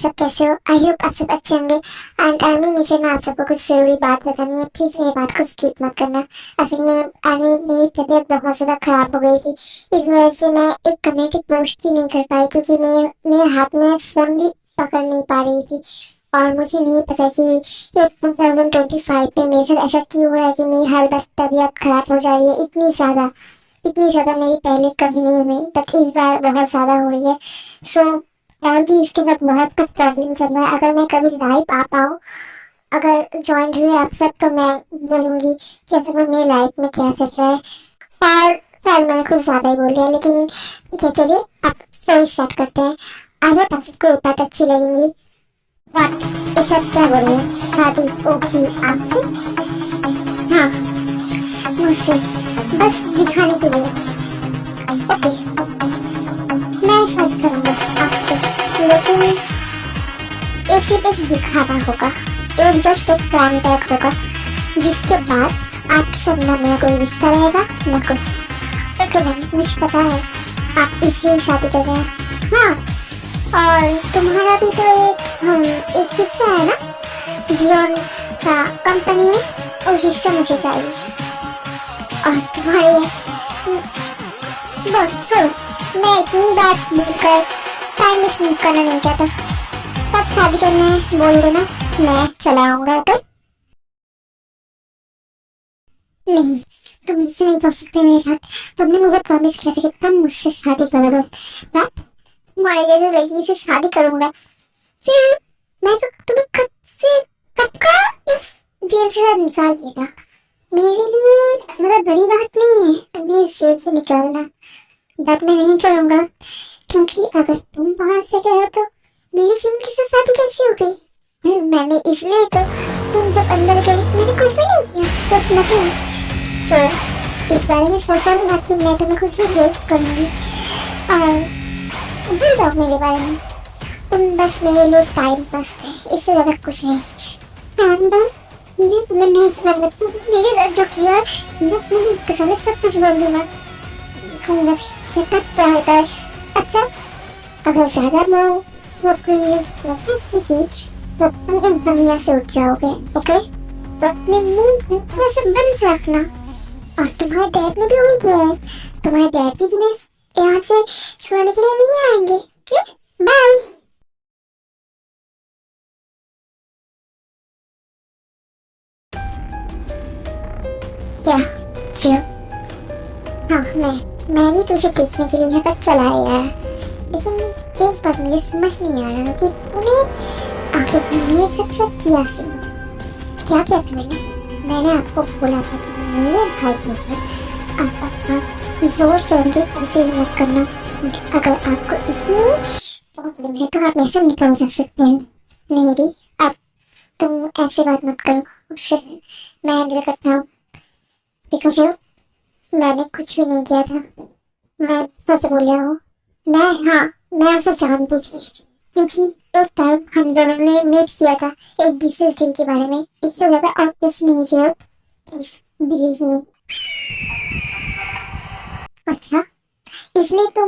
सब कैसे हो? आई होप आप सब अच्छे होंगे। एंड आर्मी, मुझे ना आप सबको कुछ जरूरी बात बतानी है। प्लीज मेरी बात को स्किप मत करना। असल में आर्मी, मेरी तबीयत बहुत ज्यादा खराब हो गई थी। इस वजह से मैं एक कम्युनिटी पोस्ट भी नहीं कर पाई, क्योंकि मेरे हाथ में फोन भी पकड़ नहीं पा रही थी। और मुझे नहीं पता कि ये 2025 पे मेरे साथ ऐसा क्यों हो रहा है कि मेरी हर बार तबीयत खराब हो जा रही है। इतनी ज्यादा मेरी पहले कभी नहीं हुई, बट इस बार बहुत ज्यादा हो रही है। सो और भी इसके साथ बहुत कुछ प्रॉब्लम चल रहा है। अगर मैं कभी लाइव आ पाऊँ, अगर ज्वाइन हुए आप सब, तो मैं बोलूंगी कि असल में मेरी लाइफ में क्या चल रहा है। और शायद मैंने कुछ ज्यादा ही बोल दिया, लेकिन ठीक है, चलिए आप स्टोरी स्टार्ट करते हैं। आई होप आप सबको ये पार्ट अच्छी लगेंगी। व्हाट, ये सब क्या बोल रहे हैं? शादी ओके आपसे? हाँ, मुझसे बस दिखाने के लिए। ओके, मैं शादी करूंगा आपसे, लेकिन ये सिर्फ एक दिखावा होगा, एक जस्ट एक प्लान टाइप होगा, जिसके बाद आपके साथ ना मेरा कोई रिश्ता रहेगा ना कुछ। ओके मैम, मुझे पता है आप इसलिए शादी कर रहे हैं। हाँ, और तुम्हारा भी तो एक हिस्सा है ना जियोन का कंपनी में, और हिस्सा मुझे चाहिए। और तुम्हारे बस छोड़ो, मैं इतनी बात बोलकर टाइम वेस्ट करना नहीं चाहता। तब शादी करना है बोल देना, मैं चला आऊंगा। ओके? नहीं, तुम इससे नहीं कर सकते मेरे साथ। तुमने मुझे प्रॉमिस किया था कि तुम मुझसे शादी करोगे। मैं तुम्हारे जैसे लड़की से शादी करूंगा, फिर मैं तो तुम्हें कब का इस जेल से निकाल देगा। मेरे लिए ज्यादा बड़ी बात नहीं है तुम्हें इस जेल से निकालना, बट मैं नहीं करूंगा, क्योंकि अगर तुम बाहर से गए हो तो मेरी जिंदगी से शादी कैसी हो गई? मैंने इसलिए तो, तुम जब अंदर गए मैंने कुछ भी नहीं किया, सिर्फ नथिंग। सो इस बारे में सोचा लूंगा कि मैं तुम्हें कुछ भी हेल्प करूंगी, और भूल जाओ मेरे बारे में। तुम बस मेरे लिए टाइम पास थे, इससे ज्यादा कुछ नहीं। टाइम पास मैं तुम्हें नहीं करना, तुम मेरे साथ जो किया मैं तुम्हें कसम सब कुछ बोल दूंगा। क्या होता है? अच्छा, अगर ज्यादा लोग की तो तुम इन दुनिया से उठ जाओगे। ओके? तो अपने मुंह को ऐसे बंद रखना। और तुम्हारे डैड ने भी वही किया है। तुम्हारे डैड भी तुम्हें यहाँ से छुड़ाने के लिए नहीं आएंगे। ठीक? बाय। क्या? क्यों? हाँ, मैं भी तुझे देखने के लिए यहाँ तक चला आया, लेकिन एक बात मुझे समझ नहीं आ रहा कि तूने आखिर मेरे साथ सब किया क्यों? क्या किया तुमने? मैंने आपको बोला था कि मेरे भाई के ऊपर आप अपना जोर शोर की कोशिश मत करना। अगर आपको इतनी प्रॉब्लम है तो आप ऐसे निकल जा सकते हैं। नहीं दी, अब तुम ऐसी बात मत करो, उससे मैं हैंडल करता हूँ। बिकॉज मैंने कुछ भी नहीं किया था, मैं सच बोल रहा हूँ। मैं आपसे जानती थी, क्योंकि एक टाइम हम दोनों ने मीट किया था एक बिजनेस डील के बारे में। इससे ज्यादा और कुछ नहीं किया, प्लीज बिलीव मी। अच्छा, इसलिए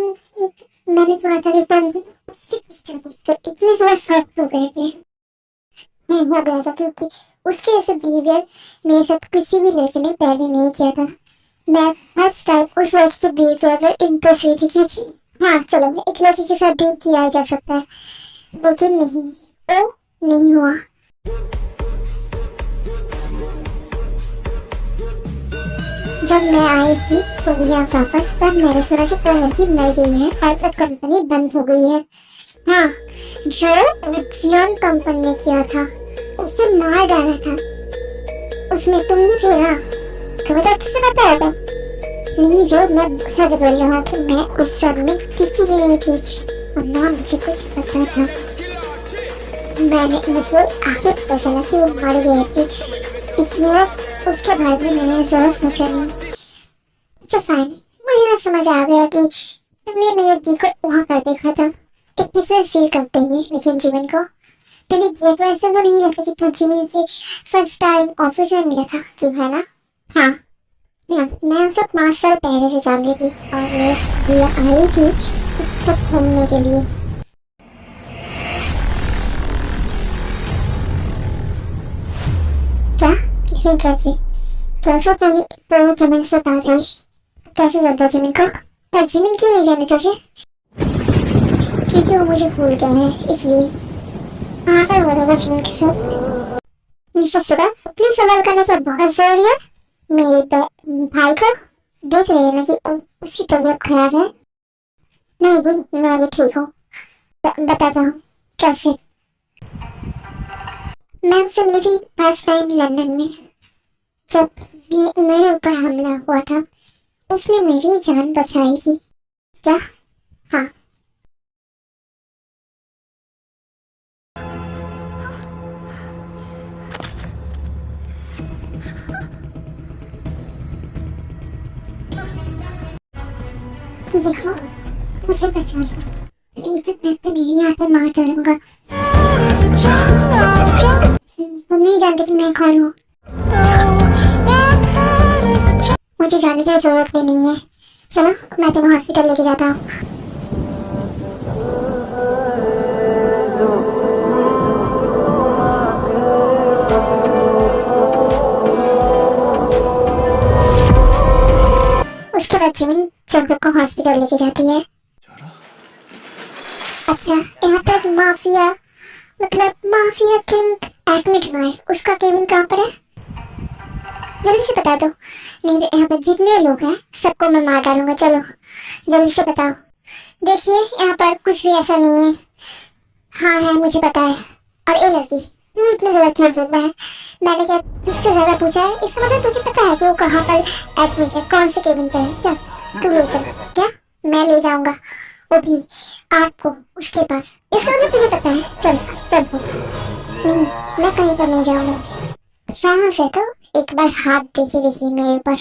मैंने सुना था कि तुम इतने ज्यादा सख्त हो गए थे। मैं हो गया था, क्योंकि उसके जैसे बिहेवियर मेरे साथ किसी भी लड़के ने पहले नहीं किया था। मैं फर्स्ट टाइम उस लड़की के बिहेवियर पर इम्प्रेस हुई थी कि हाँ चलो, एक लड़की के साथ डेट किया जा सकता है, लेकिन नहीं, वो नहीं हुआ। जब मैं आई थी कोरिया वापस, तब मैंने सुना कि कोई लड़की मर गई है और कंपनी बंद हो गई है। हाँ, जो जियोन कंपनी ने किया था, उसे मार डाला था, उसमें तुम भी थे ना? तुम्हें तो अच्छे से पता होगा। नहीं, जो मैं सच बोल रहा हूँ कि मैं उस सब में किसी भी नहीं थी, और ना मुझे कुछ पता था। मुझे आगे पता चला कि वो मर गई थी, इसलिए उसके बारे में मैंने जरा सोचा नहीं। अच्छा फाइन, मुझे ना समझ आ गया कि तुमने मेरे दी को वहाँ पर देखा था एक बिजनेस डील करते हुए, लेकिन जीवन को मैंने दिया तो ऐसा तो नहीं लगता कि तुम जीवन से फर्स्ट टाइम ऑफिस में मिला था, क्यों है ना? हाँ, मैं उसे 5 साल पहले से जान ली थी, और मैं आई थी सब घूमने के लिए। लेकिन कैसे तो जमीन से पा जाए, कैसे जानता जमीन को? पर जमीन क्यों नहीं जाने तुझे? क्योंकि वो मुझे भूल गया है, इसलिए कहाँ पर हुआ था जमीन के साथ? मुझे सुबह इतने सवाल करने का बहुत जरूरी है। मेरे भाई को देख रहे हैं ना कि उसकी तबीयत खराब है। नहीं भी, मैं अभी ठीक हूँ। बताता हूँ कैसे। मैं उससे मिली थी फर्स्ट टाइम लंदन में, जब मेरे ऊपर हमला हुआ था। उसने मेरी जान बचाई थी। क्या? हाँ। देखो, मुझे बचा लो, नहीं तो मैं तो मेरी यहाँ पे मार डालूंगा। तुम नहीं जानते कि मैं कौन हूँ। मुझे जानने की जरूरत भी नहीं है। चलो, मैं तुम्हें हॉस्पिटल लेके जाता हूँ। उसके बाद जिमिन चंपक को हॉस्पिटल लेके जाती है। अच्छा, यहाँ पर एक माफिया किंग एडमिट हुआ है। उसका केबिन कहाँ पर है? जल्दी से बता दो, नहीं तो यहाँ पर जितने लोग हैं सबको मैं मार डालूंगा। चलो जल्दी से बताओ। देखिए, यहाँ पर कुछ भी ऐसा नहीं है। हाँ है, मुझे पता है। और ये लड़की, तू इतना ज्यादा क्यों बोल रहा है? मैंने क्या तुझसे ज्यादा पूछा है? इसका मतलब तुझे पता है कि वो कहाँ पर एडमिट है, कौन से केबिन पे है। चल तू ले चल। क्या? मैं ले जाऊंगा, वो भी आपको उसके पास। इसका मतलब तुझे पता है। चल चल चल। नहीं, मैं कहीं पर नहीं जाऊंगा। साहस है तो एक बार हाथ देखिए मेरे ऊपर।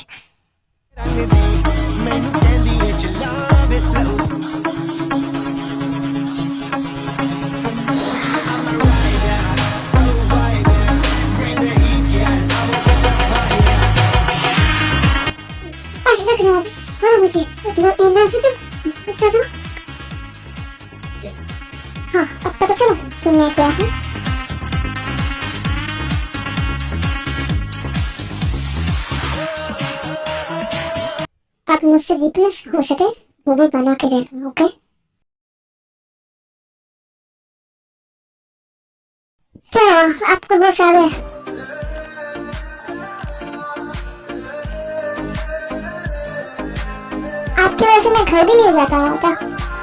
हाँ, अब पता चला कि मैं क्या हूँ। आप मुझसे जितना हो सके वो भी बना के रहना, ओके? क्या आपको बहुत सारे आपकी वजह से मैं घर भी नहीं जाता होता।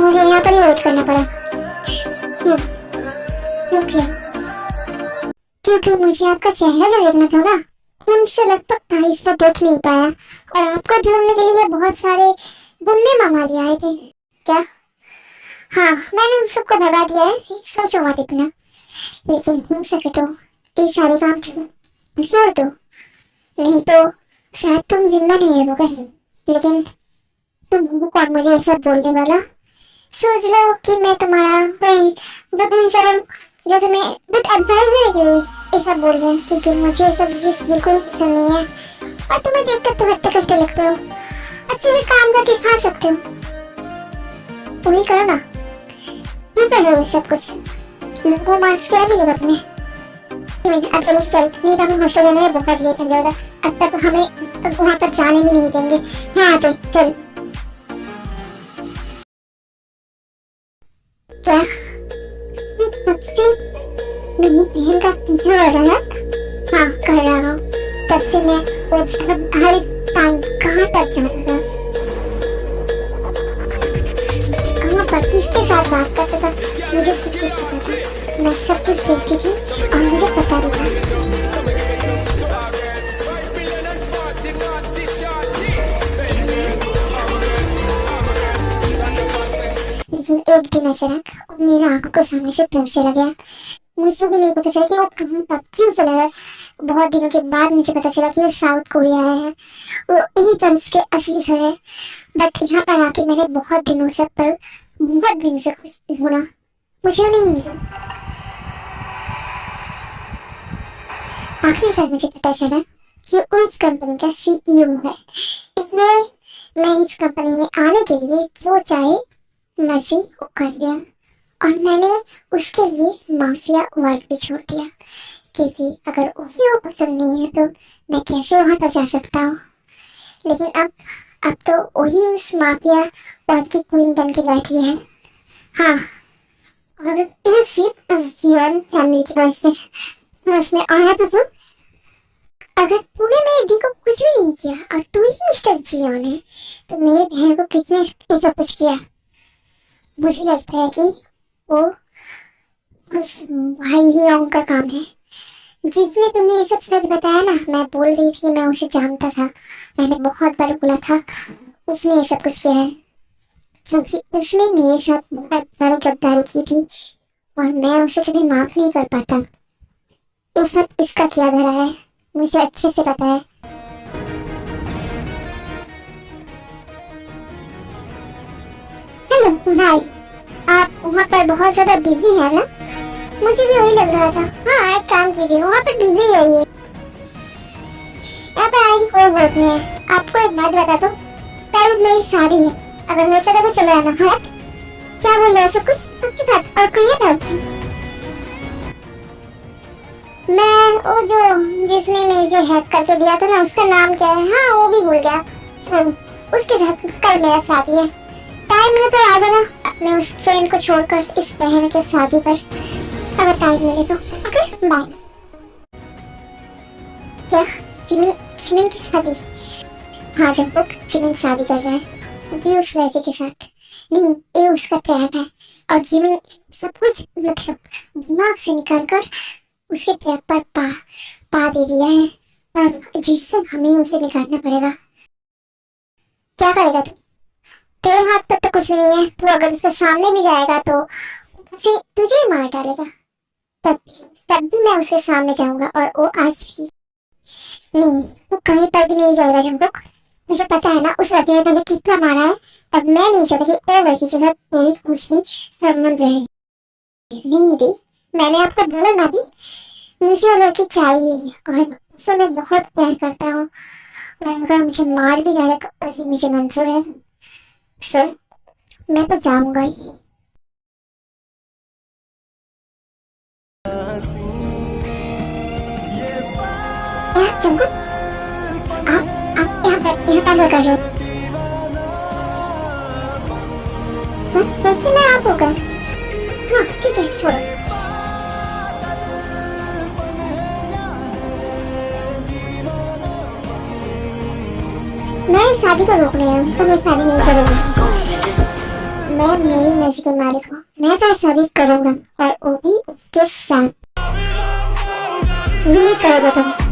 मुझे यहाँ पर ही वेट करना पड़ा। क्यों? क्यों? क्योंकि मुझे आपका चेहरा जो देखना था ना, उनसे लगभग 250 देख नहीं पाया। और आपको ढूंढने के लिए बहुत सारे गुंडे मामाली आए थे। क्या? हाँ, मैंने उन सबको भगा दिया है। सोचो मत इतना। लेकिन हो सके तो ये सारे काम छोड़ दो, नहीं तो शायद तुम जिंदा नहीं रहोगे। लेकिन तुम हो कौन मुझे ऐसा बोलने वाला? सोच लो कि मैं तुम्हारा वही बदनी सर जो तुम्हें गुड एडवाइजर के लिए ये सब बोल रहे हैं, क्योंकि मुझे ये सब बिल्कुल पसंद नहीं है। और तुम्हें देखकर तो हट्टे कट्टे लगते हो। अच्छे से काम करके खा सकते हो, वही करो ना। क्यों कर रहे हो सब कुछ? लोगों को मार क्या भी होगा तुम्हें? अब चलो चल, नहीं तो हम हॉस्टल में बहुत लेट हो जाएगा। अब तक हमें वहाँ पर जाने भी नहीं देंगे। हाँ तो चल। क्या? तब से मेरी बहन का पीछा कर रहा है? हाँ, कर रहा हूँ। तब से मैं वो हर टाइम कहाँ तक जाता था, कहाँ पर किसके साथ बात करता था, मुझे सब कुछ पता था। मैं सब कुछ देखती थी और मुझे पता भी था। लेकिन एक दिन अचानक मेरी आंखों के सामने से दूर चला गया। मुझे भी नहीं पता चला कि वो कहाँ पर क्यों चला गया। बहुत दिनों के बाद मुझे पता चला कि वो साउथ कोरिया है। वो यही तो उसके असली घर है। बट यहाँ पर आके मैंने बहुत दिन से खुश होना मुझे नहीं मिला। आखिरकार मुझे पता चला कि उस कंपनी का सीईओ है। इसलिए मैं इस कंपनी में आने के लिए जो चाहे मर्जी वो कर दिया, और मैंने उसके लिए माफिया वर्क भी छोड़ दिया। क्योंकि अगर उसे वो पसंद नहीं है तो मैं कैसे वहां पर जा सकता हूँ। लेकिन अब तो वही उस माफिया वर्ल्ड की क्वीन बन के बैठी है। हाँ, और ये सिर्फ उस जीवन फैमिली की वजह से समझ में आया। तो सुन, अगर तूने मेरी दी को कुछ भी नहीं किया और तू ही मिस्टर जियोन है तो मेरे बहन को कितने ये सब कुछ किया। मुझे लगता है कि वो उस भाई ही का काम है जिसने तुम्हें ये सब सच बताया ना। मैं बोल रही थी, मैं उसे जानता था, मैंने बहुत बार बोला था उसने ये सब कुछ किया है क्योंकि उसने मेरे साथ बहुत बड़ी गद्दारी की थी और मैं उसे कभी माफ नहीं कर पाता। ये सब इसका क्या धरा है मुझे अच्छे से पता है। हेलो भाई, आप वहाँ पर बहुत ज्यादा बिजी है ना? मुझे भी वही लग रहा था। हाँ, एक काम कीजिए, वहाँ पर बिजी रहिए, यहाँ पे आने की कोई जरूरत नहीं है। आपको एक बात बता दूं, पैरों मेरी शादी है, अगर हो सके तो चले आना। हाँ, क्या बोल रहे हो? सब कुछ सच्ची बात। और कहिए था मैं वो जो जिसने मुझे हैक करके दिया था ना, उसका नाम क्या है? हाँ, वो भी भूल गया। उसके साथ कल मेरा शादी है, टाइम मिले तो आ जाना अपने उस फ्रेंड को छोड़कर इस बहन के शादी पर, अगर टाइम मिले तो। Okay, bye. क्या जिमिन जिमिन की शादी? हाँ, जब वो जिमिन शादी कर रहा है अभी उस लड़के के साथ। नहीं, ये उसका ट्रैप है और जिमिन सब कुछ मतलब दिमाग से निकाल कर उसके ट्रैप पर पा दे दिया है और जिससे हमें उसे निकालना पड़ेगा। क्या करेगा तू? तेरे हाथ पर तो कुछ भी नहीं है। तू अगर उसके सामने भी जाएगा तो उसे तुझे ही मार डालेगा। तब भी मैं उसके सामने जाऊंगा और वो आज भी नहीं, तू कहीं पर भी नहीं जाएगा जंगकुक। मुझे पता है ना उस लड़के ने तुझे कितना मारा है। अब मैं नहीं चाहती कि एक लड़की के साथ मेरी कुछ भी संबंध रहे। नहीं दी, मैंने आपको बोला ना भी, मुझे वो लड़की चाहिए और उससे मैं बहुत प्यार करता हूँ और अगर मुझे मार भी जाएगा तो ऐसे मुझे मंजूर है। सर, मैं तो जाऊंगा ही। जंगकुक, आप यहाँ पर लगा जो फिर से मैं आप होगा। हाँ ठीक है, छोड़ो। मैं शादी को रोक रही हूँ तो मैं शादी नहीं करूँगी। मैं मेरी मर्जी के मालिक हूँ, मैं तो शादी करूँगा और वो भी उसके साथ। नहीं करोगे तुम।